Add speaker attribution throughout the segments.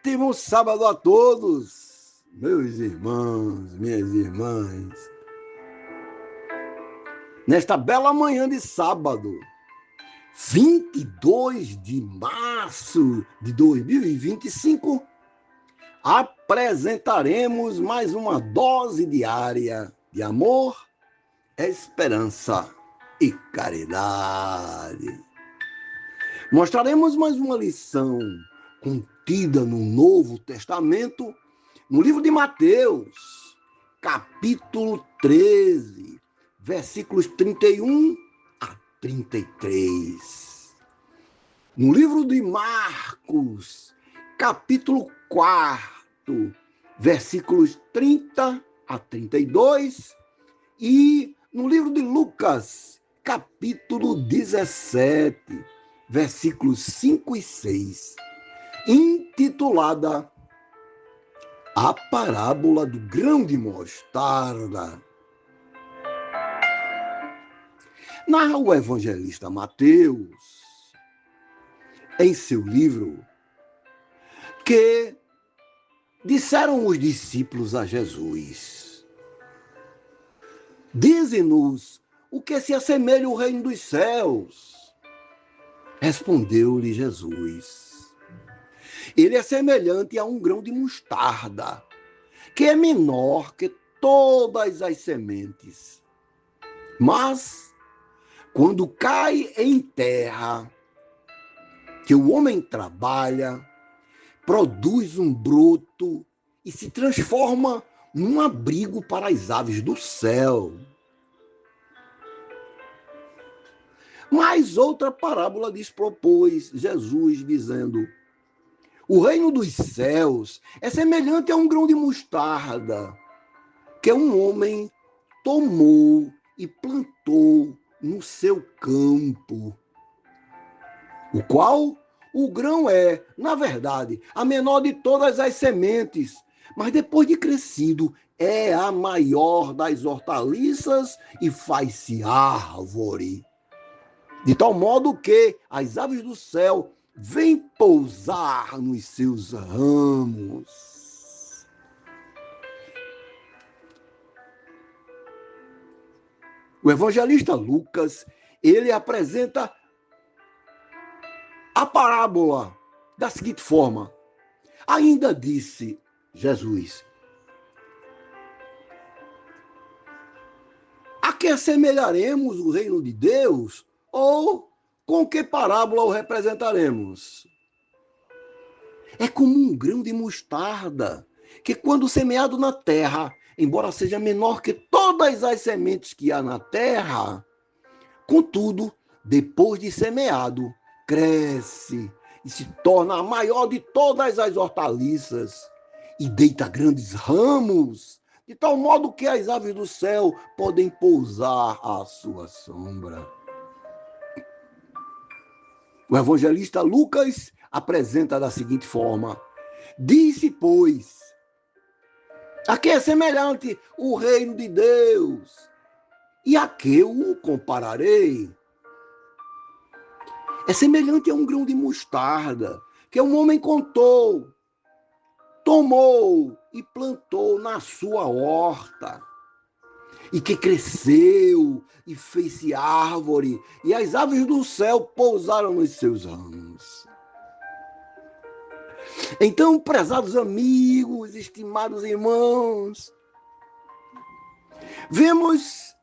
Speaker 1: Ótimo sábado a todos, meus irmãos, minhas irmãs. Nesta bela manhã de sábado, 22 de março de 2025, apresentaremos mais uma dose diária de amor, esperança e caridade. Mostraremos mais uma lição contida no Novo Testamento, no livro de Mateus, capítulo 13, versículos 31 a 33. No livro de Marcos, capítulo 4, versículos 30 a 32. E no livro de Lucas, capítulo 17, versículos 5 e 6, intitulada A Parábola do Grão de Mostarda. Narra o evangelista Mateus, em seu livro, que disseram os discípulos a Jesus: Dize-nos o que se assemelha ao reino dos céus. Respondeu-lhe Jesus: Ele é semelhante a um grão de mostarda, que é menor que todas as sementes. Mas, quando cai em terra, que o homem trabalha, produz um broto e se transforma num abrigo para as aves do céu. Mais outra parábola lhes propôs Jesus, dizendo: O reino dos céus é semelhante a um grão de mostarda, que um homem tomou e plantou no seu campo, o qual o grão é, na verdade, a menor de todas as sementes, mas depois de crescido é a maior das hortaliças e faz-se árvore, de tal modo que as aves do céu vêm pousar nos seus ramos. O evangelista Lucas, ele apresenta a parábola da seguinte forma: ainda disse Jesus: a que assemelharemos o reino de Deus? Ou com que parábola o representaremos? É como um grão de mostarda, que quando semeado na terra, embora seja menor que todas as sementes que há na terra, contudo, depois de semeado, cresce e se torna a maior de todas as hortaliças e deita grandes ramos, de tal modo que as aves do céu podem pousar à sua sombra. O evangelista Lucas apresenta da seguinte forma: Disse, pois, a que é semelhante o reino de Deus? E a que o compararei? É semelhante a um grão de mostarda, que um homem tomou e plantou na sua horta, e que cresceu e fez-se árvore, e as aves do céu pousaram nos seus ramos. Então, prezados amigos, estimados irmãos, vemos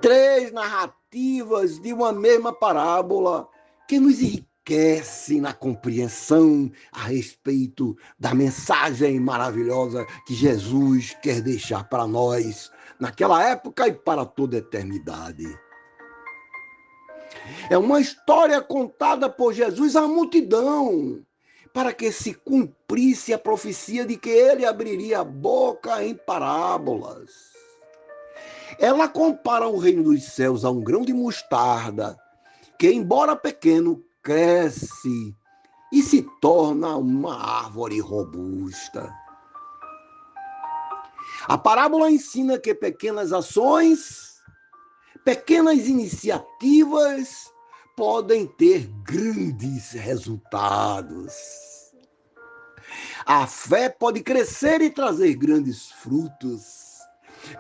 Speaker 1: três narrativas de uma mesma parábola que nos enriquecem na compreensão a respeito da mensagem maravilhosa que Jesus quer deixar para nós naquela época e para toda a eternidade. É uma história contada por Jesus à multidão, para que se cumprisse a profecia de que ele abriria a boca em parábolas. Ela compara o reino dos céus a um grão de mostarda, que, embora pequeno, cresce e se torna uma árvore robusta. A parábola ensina que pequenas ações, pequenas iniciativas podem ter grandes resultados. A fé pode crescer e trazer grandes frutos.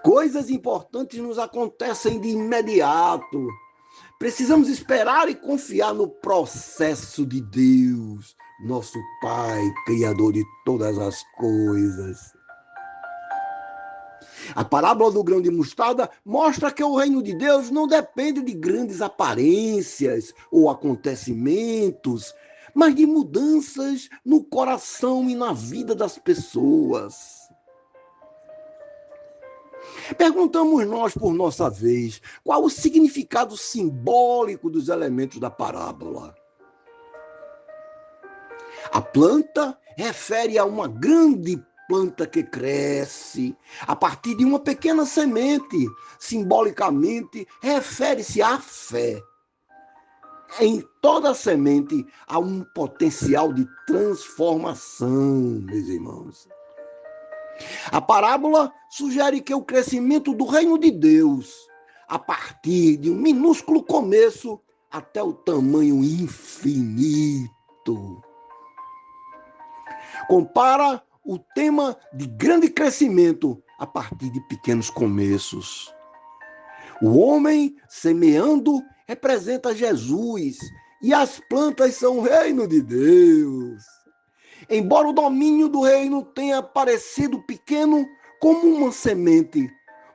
Speaker 1: Coisas importantes nos acontecem de imediato. Precisamos esperar e confiar no processo de Deus, nosso Pai, Criador de todas as coisas. A parábola do grão de mostarda mostra que o reino de Deus não depende de grandes aparências ou acontecimentos, mas de mudanças no coração e na vida das pessoas. Perguntamos nós, por nossa vez, qual o significado simbólico dos elementos da parábola. A planta refere a uma grande planta que cresce a partir de uma pequena semente. Simbolicamente, refere-se à fé. Em toda semente há um potencial de transformação, meus irmãos. A parábola sugere que o crescimento do reino de Deus, a partir de um minúsculo começo até o tamanho infinito, compara o tema de grande crescimento a partir de pequenos começos. O homem semeando representa Jesus e as plantas são o reino de Deus. Embora o domínio do reino tenha parecido pequeno como uma semente,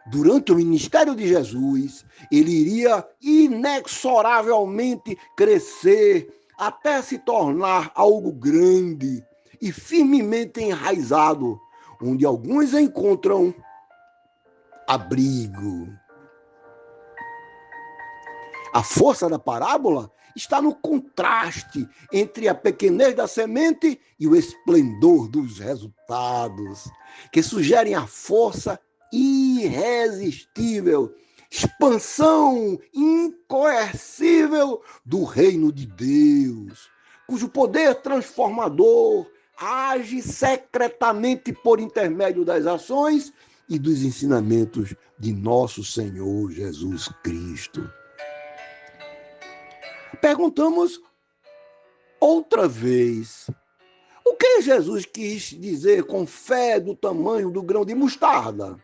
Speaker 1: durante o ministério de Jesus, ele iria inexoravelmente crescer até se tornar algo grande e firmemente enraizado, onde alguns encontram abrigo. A força da parábola está no contraste entre a pequenez da semente e o esplendor dos resultados, que sugerem a força irresistível, expansão incoercível do reino de Deus, cujo poder transformador age secretamente por intermédio das ações e dos ensinamentos de nosso Senhor Jesus Cristo. Perguntamos outra vez, o que Jesus quis dizer com fé do tamanho do grão de mostarda?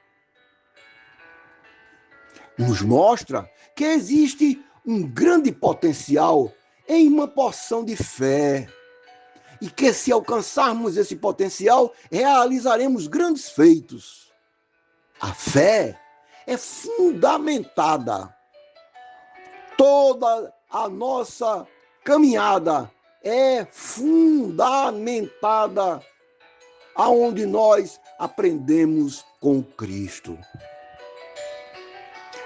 Speaker 1: Nos mostra que existe um grande potencial em uma porção de fé e que, se alcançarmos esse potencial, realizaremos grandes feitos. A fé é fundamentada. Toda a nossa caminhada é fundamentada aonde nós aprendemos com Cristo.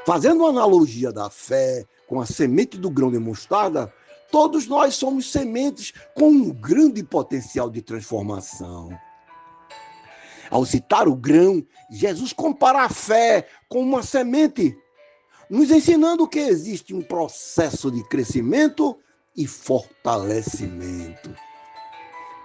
Speaker 1: Fazendo uma analogia da fé com a semente do grão de mostarda, todos nós somos sementes com um grande potencial de transformação. Ao citar o grão, Jesus compara a fé com uma semente, nos ensinando que existe um processo de crescimento e fortalecimento.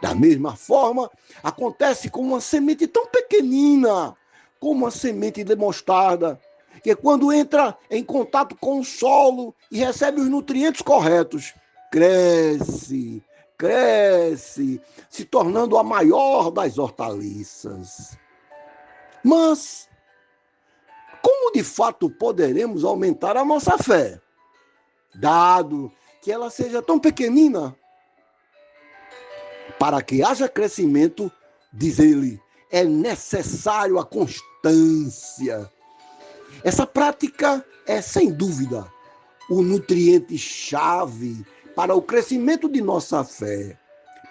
Speaker 1: Da mesma forma, acontece com uma semente tão pequenina como a semente de mostarda, que quando entra em contato com o solo e recebe os nutrientes corretos, cresce, se tornando a maior das hortaliças. Mas como de fato poderemos aumentar a nossa fé, dado que ela seja tão pequenina? Para que haja crescimento, diz ele, é necessário a constância. Essa prática é, sem dúvida, o nutriente-chave para o crescimento de nossa fé,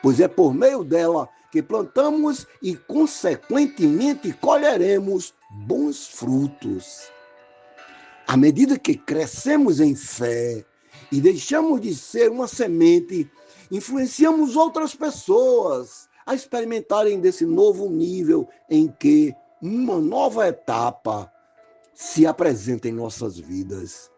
Speaker 1: pois é por meio dela que plantamos e, consequentemente, colheremos bons frutos. À medida que crescemos em fé e deixamos de ser uma semente, influenciamos outras pessoas a experimentarem desse novo nível em que uma nova etapa se apresenta em nossas vidas.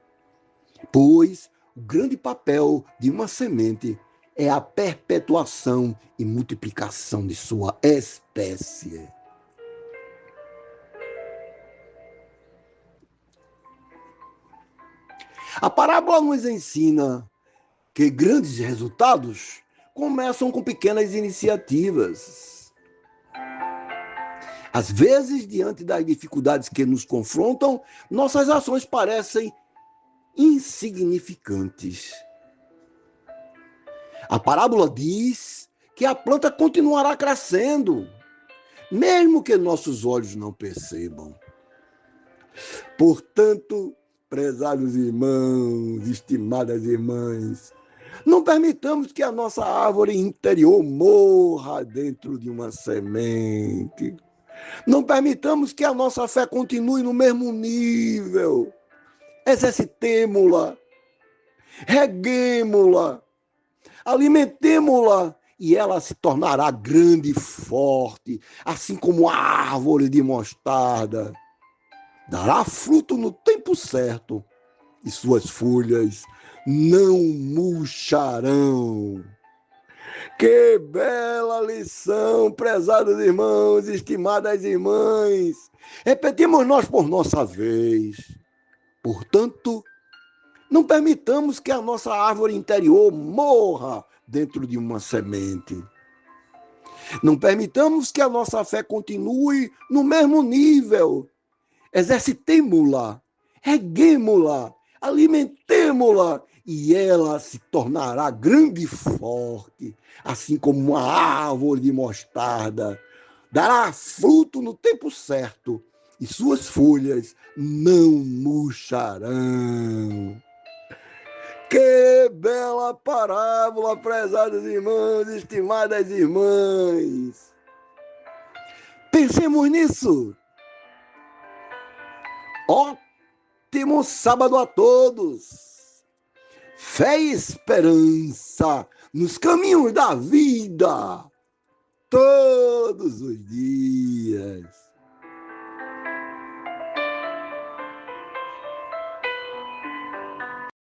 Speaker 1: Pois o grande papel de uma semente é a perpetuação e multiplicação de sua espécie. A parábola nos ensina que grandes resultados começam com pequenas iniciativas. Às vezes, diante das dificuldades que nos confrontam, nossas ações parecem insignificantes. A parábola diz que a planta continuará crescendo, mesmo que nossos olhos não percebam. Portanto, prezados irmãos, estimadas irmãs, não permitamos que a nossa árvore interior morra dentro de uma semente. Não permitamos que a nossa fé continue no mesmo nível. Exercitemo-la, reguemo-la, alimentemo-la e ela se tornará grande e forte, assim como a árvore de mostarda. Dará fruto no tempo certo e suas folhas não murcharão. Que bela lição, prezados irmãos, estimadas irmãs. Repetimos nós por nossa vez. Portanto, não permitamos que a nossa árvore interior morra dentro de uma semente. Não permitamos que a nossa fé continue no mesmo nível. Exercitemo-la, reguemo-la, alimentemo-la e ela se tornará grande e forte, assim como uma árvore de mostarda. Dará fruto no tempo certo e suas folhas não murcharão. Que bela parábola, prezados irmãos, estimadas irmãs. Pensemos nisso. Ótimo sábado a todos. Fé e esperança nos caminhos da vida, todos os dias.